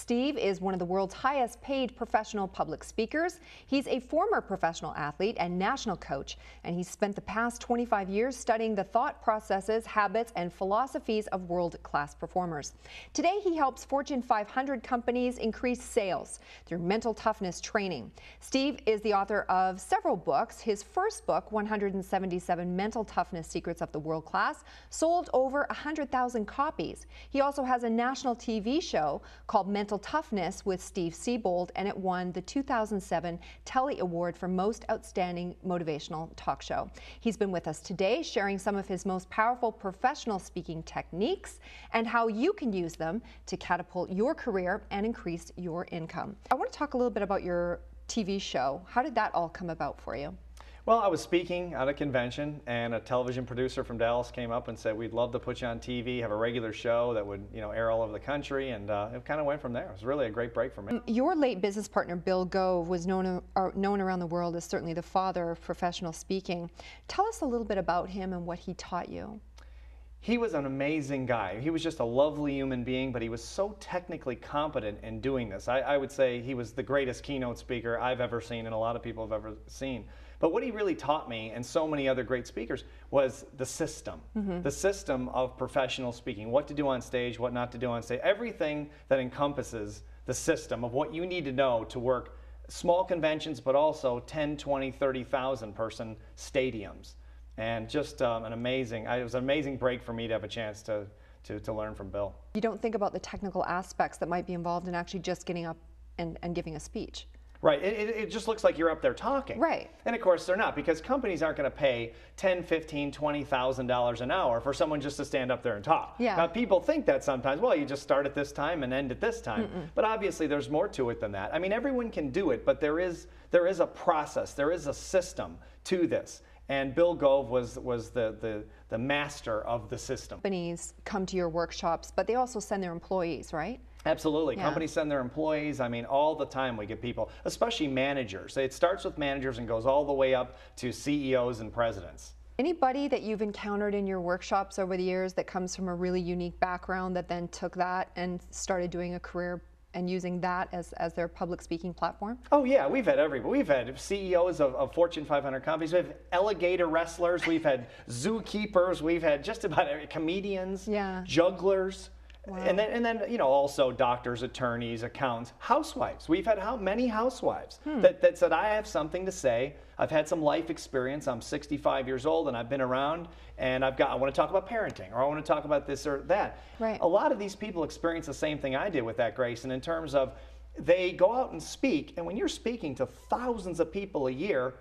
Steve is one of the world's highest paid professional public speakers. He's a former professional athlete and national coach, and he's spent the past 25 years studying the thought processes, habits, and philosophies of world-class performers. Today, he helps Fortune 500 companies increase sales through mental toughness training. Steve is the author of several books. His first book, 177 Mental Toughness Secrets of the World Class, sold over 100,000 copies. He also has a national TV show called Mental Toughness with Steve Siebold, and it won the 2007 Telly Award for Most Outstanding Motivational Talk Show. He's been with us today sharing some of his most powerful professional speaking techniques and how you can use them to catapult your career and increase your income. I want to talk a little bit about your TV show. How did that all come about for you? Well, I was speaking at a convention, and a television producer from Dallas came up and said, "We'd love to put you on TV, have a regular show that would, air all over the country," and it kind of went from there. It was really a great break for me. Your late business partner, Bill Gove, was known around the world as certainly the father of professional speaking. Tell us a little bit about him and what he taught you. He was an amazing guy. He was just a lovely human being, but he was so technically competent in doing this. I would say he was the greatest keynote speaker I've ever seen, and a lot of people have ever seen. But what he really taught me, and so many other great speakers, was the system. The system of professional speaking, what to do on stage, what not to do on stage, everything that encompasses the system of what you need to know to work small conventions, but also 10, 20, 30,000 person stadiums. And just it was an amazing break for me to have a chance to learn from Bill. You don't think about the technical aspects that might be involved in actually just getting up and giving a speech. Right, it just looks like you're up there talking. Right. And of course they're not, because companies aren't going to pay $10,000, $15,000, $20,000 an hour for someone just to stand up there and talk. Yeah. Now people think that sometimes, well, you just start at this time and end at this time. But obviously there's more to it than that. I mean, everyone can do it, but there is a process, there is a system to this. And Bill Gove was the master of the system. Companies come to your workshops, but they also send their employees, right? Absolutely. Yeah. Companies send their employees. I mean, all the time we get people, especially managers. It starts with managers and goes all the way up to CEOs and presidents. Anybody that you've encountered in your workshops over the years that comes from a really unique background that then took that and started doing a career and using that as their public speaking platform? Oh yeah, we've had everybody. We've had CEOs of Fortune 500 companies. We've had alligator wrestlers. We've had zookeepers. We've had just about comedians, yeah, jugglers. Wow. And then also doctors, attorneys, accountants, housewives. We've had many housewives that said, "I have something to say. I've had some life experience. I'm 65 years old and I've been around, and I want to talk about parenting, or I want to talk about this or that." Right. A lot of these people experience the same thing I did with that, Grayson, in terms of they go out and speak, and when you're speaking to thousands of people a year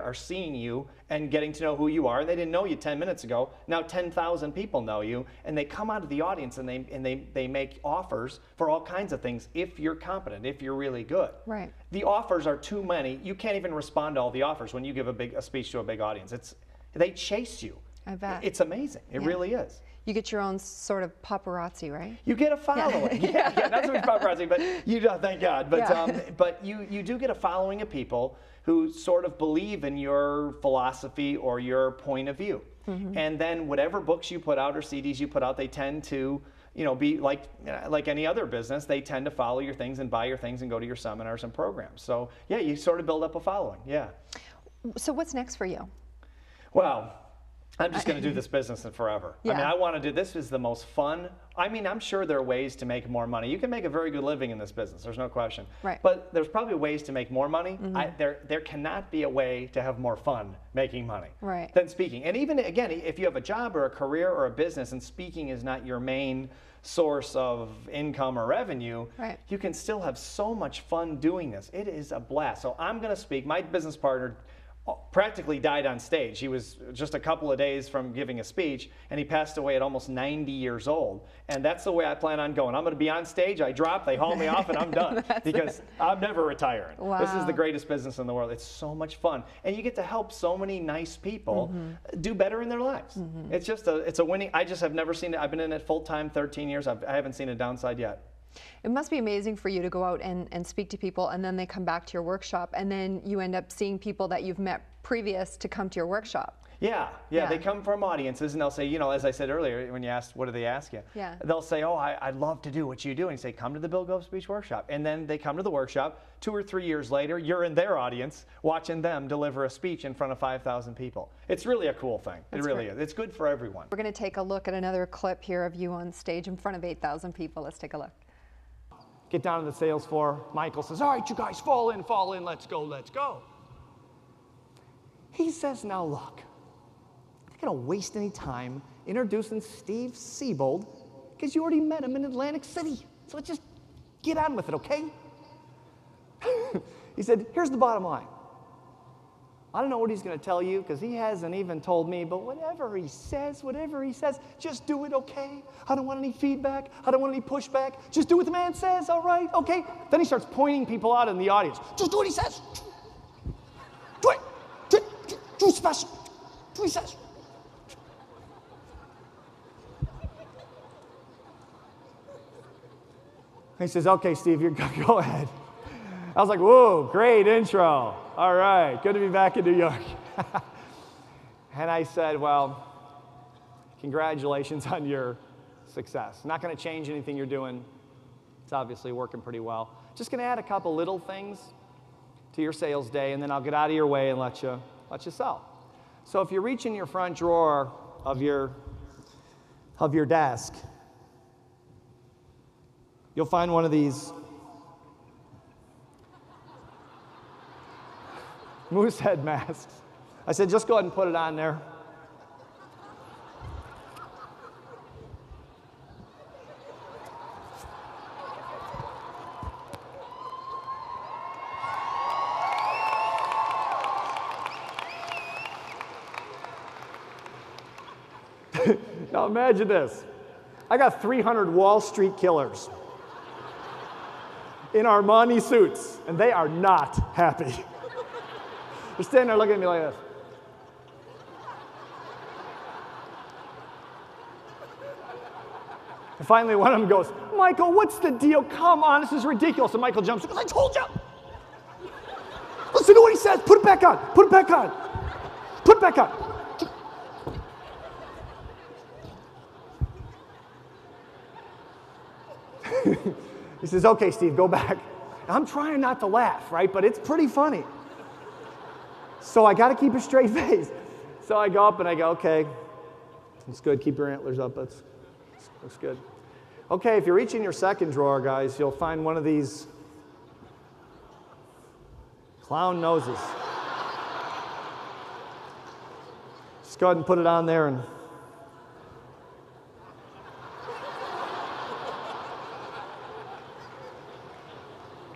are seeing you and getting to know who you are. They didn't know you 10 minutes ago. Now 10,000 people know you, and they come out of the audience and they make offers for all kinds of things if you're competent, if you're really good. Right. The offers are too many. You can't even respond to all the offers when you give a speech to a big audience. They chase you. I bet. It's amazing. It really is. You get your own sort of paparazzi, right? You get a following. Yeah, not so much paparazzi, but you don't, thank God. But but you do get a following of people who sort of believe in your philosophy or your point of view. And then whatever books you put out or CDs you put out, they tend to be like any other business. They tend to follow your things and buy your things and go to your seminars and programs. So yeah, you sort of build up a following. Yeah. So what's next for you? Well, I'm just going to do this business forever. Yeah. I mean, I want to do this. Is the most fun. I mean, I'm sure there are ways to make more money. You can make a very good living in this business. There's no question. Right. But there's probably ways to make more money. There cannot be a way to have more fun making money than speaking. And even, again, if you have a job or a career or a business and speaking is not your main source of income or revenue, you can still have so much fun doing this. It is a blast. So I'm going to speak. My business partner practically died on stage. He was just a couple of days from giving a speech, and he passed away at almost 90 years old. And that's the way I plan on going. I'm going to be on stage, I drop, they haul me off, and I'm done. Because I'm never retiring. Wow. This is the greatest business in the world. It's so much fun. And you get to help so many nice people do better in their lives. It's just it's a winning. I just have never seen it. I've been in it full-time 13 years. I haven't seen a downside yet. It must be amazing for you to go out and speak to people, and then they come back to your workshop, and then you end up seeing people that you've met previous to come to your workshop. Yeah, they come from audiences and they'll say, you know, as I said earlier, when you asked, what do they ask you? Yeah. They'll say, oh, I'd love to do what you do. And you say, come to the Bill Gove Speech Workshop. And then they come to the workshop. 2 or 3 years later, you're in their audience watching them deliver a speech in front of 5,000 people. It's really a cool thing. It really is. It's good for everyone. We're going to take a look at another clip here of you on stage in front of 8,000 people. Let's take a look. Get down to the sales floor. Michael says, all right, you guys, fall in, let's go, let's go. He says, now look, I'm not going to waste any time introducing Steve Siebold because you already met him in Atlantic City. So let's just get on with it, okay? He said, here's the bottom line. I don't know what he's going to tell you because he hasn't even told me, but whatever he says, just do it, okay? I don't want any feedback. I don't want any pushback. Just do what the man says, all right? Okay? Then he starts pointing people out in the audience. Just do what he says. Do it. Do special. Do what he says. He says, okay, Steve, go ahead. I was like, whoa, great intro. All right, good to be back in New York. And I said, well, congratulations on your success. Not going to change anything you're doing. It's obviously working pretty well. Just going to add a couple little things to your sales day, and then I'll get out of your way and let you sell. So if you reach in your front drawer of your desk, you'll find one of these moose head masks. I said, just go ahead and put it on there. Now imagine this. I got 300 Wall Street killers in Armani suits, and they are not happy. They're standing there looking at me like this. And finally, one of them goes, Michael, what's the deal? Come on, this is ridiculous. And Michael jumps up and goes, I told you. Listen to what he says. Put it back on. Put it back on. Put it back on. He says, okay, Steve, go back. I'm trying not to laugh, right? But it's pretty funny. So I got to keep a straight face. So I go up and I go, okay, that's good. Keep your antlers up. Looks good. Okay, if you reach in your second drawer, guys, you'll find one of these clown noses. Just go ahead and put it on there and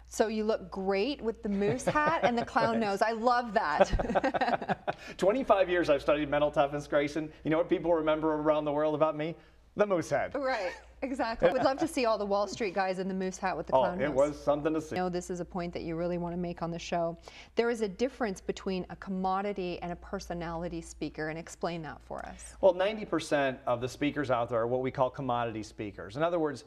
So you look great with the moose hat and the clown nose. I love that. 25 years I've studied mental toughness, Grayson. You know what people remember around the world about me? The moose head. Right, exactly. We'd love to see all the Wall Street guys in the moose hat with the clown nose. Oh, it was something to see. I know this is a point that you really want to make on the show. There is a difference between a commodity and a personality speaker, and explain that for us. Well, 90% of the speakers out there are what we call commodity speakers. In other words,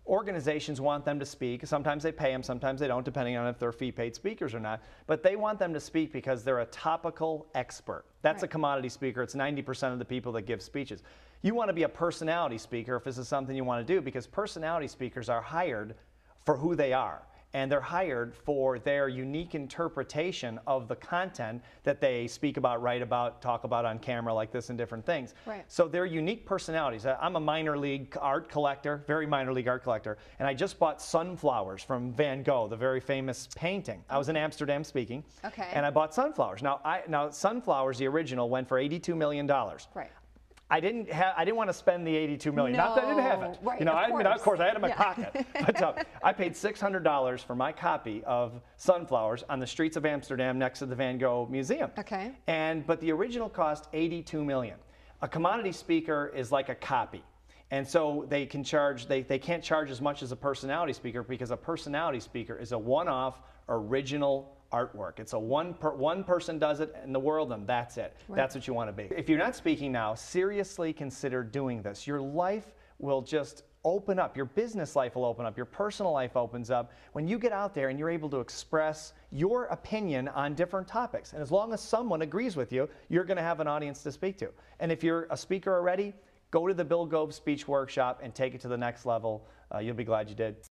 organizations want them to speak. Sometimes they pay them, sometimes they don't, depending on if they're fee-paid speakers or not. But they want them to speak because they're a topical expert. That's a commodity speaker. It's 90% of the people that give speeches. You want to be a personality speaker if this is something you want to do, because personality speakers are hired for who they are. And they're hired for their unique interpretation of the content that they speak about, write about, talk about on camera like this and different things. Right. So they're unique personalities. I'm a minor league art collector, very minor league art collector, and I just bought sunflowers from Van Gogh, the very famous painting. I was in Amsterdam speaking, and I bought sunflowers. Now sunflowers, the original, went for $82 million. Right. I didn't want to spend the $82 million. No, Not that I didn't have it. right, You know, of course, I had it in my Yeah. pocket. But I paid $600 for my copy of Sunflowers on the streets of Amsterdam next to the Van Gogh Museum. Okay. But the original cost $82 million. A commodity speaker is like a copy. And so they can charge, they can't charge as much as a personality speaker, because a personality speaker is a one-off original artwork. It's a one person does it in the world, and that's it. Right. That's what you want to be. If you're not speaking now, seriously consider doing this. Your life will just open up. Your business life will open up. Your personal life opens up when you get out there and you're able to express your opinion on different topics. And as long as someone agrees with you, you're going to have an audience to speak to. And if you're a speaker already, go to the Bill Gove Speech Workshop and take it to the next level. You'll be glad you did.